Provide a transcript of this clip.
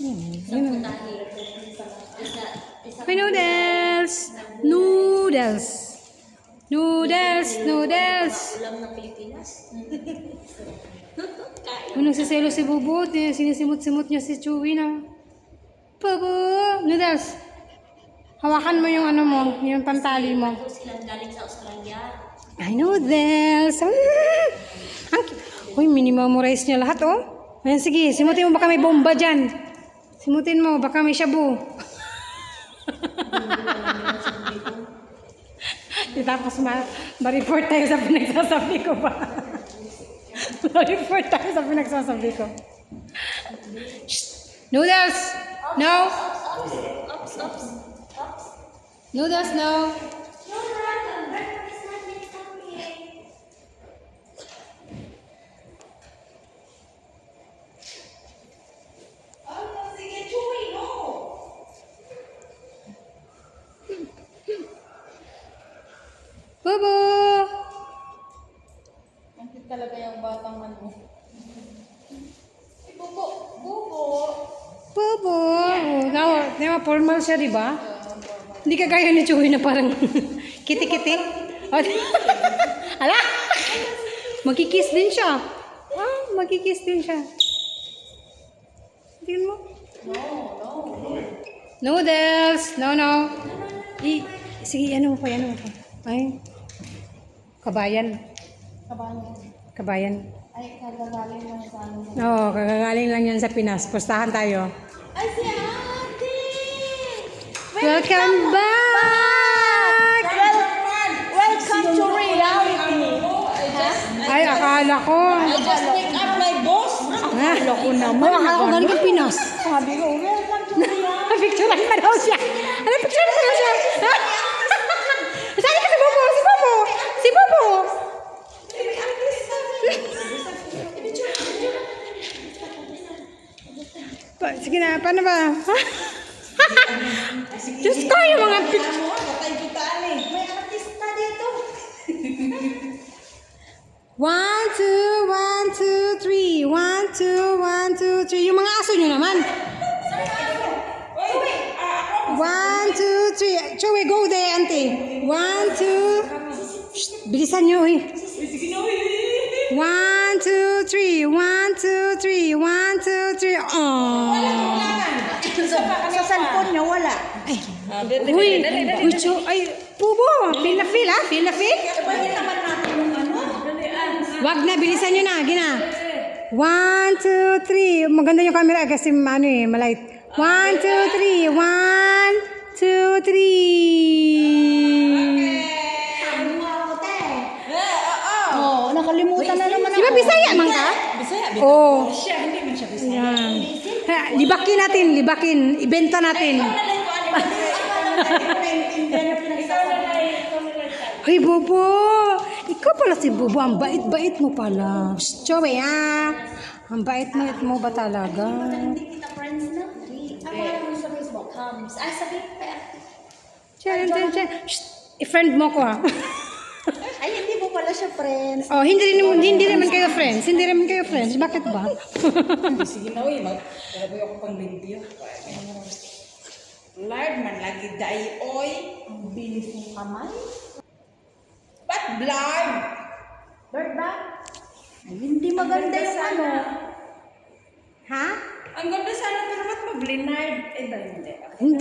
May noodles! Noodles! Noodles! Noodles! Ulam ng Pilipinas. Kung nagsiselo si Bubot, sinisimot-simot niya si Chewy na. Bubo! Noodles! Hawakan mo yung ano mo, yung pantali mo. Ito silang galing sa Australia. Ay, noodles! Uy, minimemorize niya lahat, oh. Ayan, sige, simutin mo, baka may bomba dyan. Simutin mo, baka may shabu. Tapos ma-report tayo sa pinagsasabi ko ba? Ma-report tayo sa pinagsasabi ko. Shh! Noodles! No! Ops, ops. Noodles, no! Bubu! Bakit talaga yung batang ano? Si Bubo! Bubo! Bubu! Now, formal siya, di ba? Hindi ka gaya ni Chewy na parang kiti-kiti. Ala! Magkikiss din siya. Magkikiss din siya. Tingnan mo. Noodles! No, no. Sige, ano pa, ano pa. Ay. Kabayan. Kabayan. Ay, kagagaling lang sa ano. Oo, kagagaling lang yan sa Pinas. Pustahan tayo. Ay, si Ate! Welcome back! Welcome to reality! Ay, akala ko. I just pick up my boss! Akala ko naman. Akala ko galing ng Pinas. Sabi ko, welcome to reality! Picturean pa daw siya. Ano, picturean pa daw siya. Saan ka si Bobo? Si Bobo! Si Bobo! Sige na, paano ba? Diyos ko, yung mga picture. Patay kita eh. May artista dito. 1, 2, 1, 2, 3. 1, 2, 1, 2, 3. Yung mga aso nyo naman. 1, 2, 3. Chewy, go there, auntie. 1, 2. Shh, bilisan nyo, eh. 1, 2, 3. 1, 2, 3. 1, 2, 3. Oh. Sa cellphone niya, wala. Ay. Uy, Cho, ay, Bubo. Feel na feel, ha? Feel na feel? Pwede naman natin yung ano. Wag na, bilisan nyo na. Gina. 1, 2, 3. Maganda yung camera kasi ano eh, malight. 1, 2, 3. 1, 2, 3. Oo, nakalimutan na naman Di ba Bisaya man ka? Bisaya, Oo. siya, hindi man siya Bisaya. Yan. Ha, libakin natin, libakin. Ibenta natin. Hoy, Bobo. Ikaw pala si Bobo. Ang bait-bait mo pala. Shh, Chewy, ha? Ang bait-bait mo ba talaga? Hindi kita friends na. Ako mo sa Facebook. Comes. Ay, sabi pa. Chen. Shh, i-friend mo ko, ha? Ay, hindi mo pala siya friends. Oh, hindi naman kayo friends. Hindi naman kayo friends. Bakit ba? Sige na, uy. Grabe ako pang video. Lord, man lagi day, oy. Ang bilis ng kamay. Ba't blind? Lord ba? Ay, hindi maganda yung ano. Ha? Ang ganda sana, pero ba't ma-blinard? Eh, ba hindi? Hindi.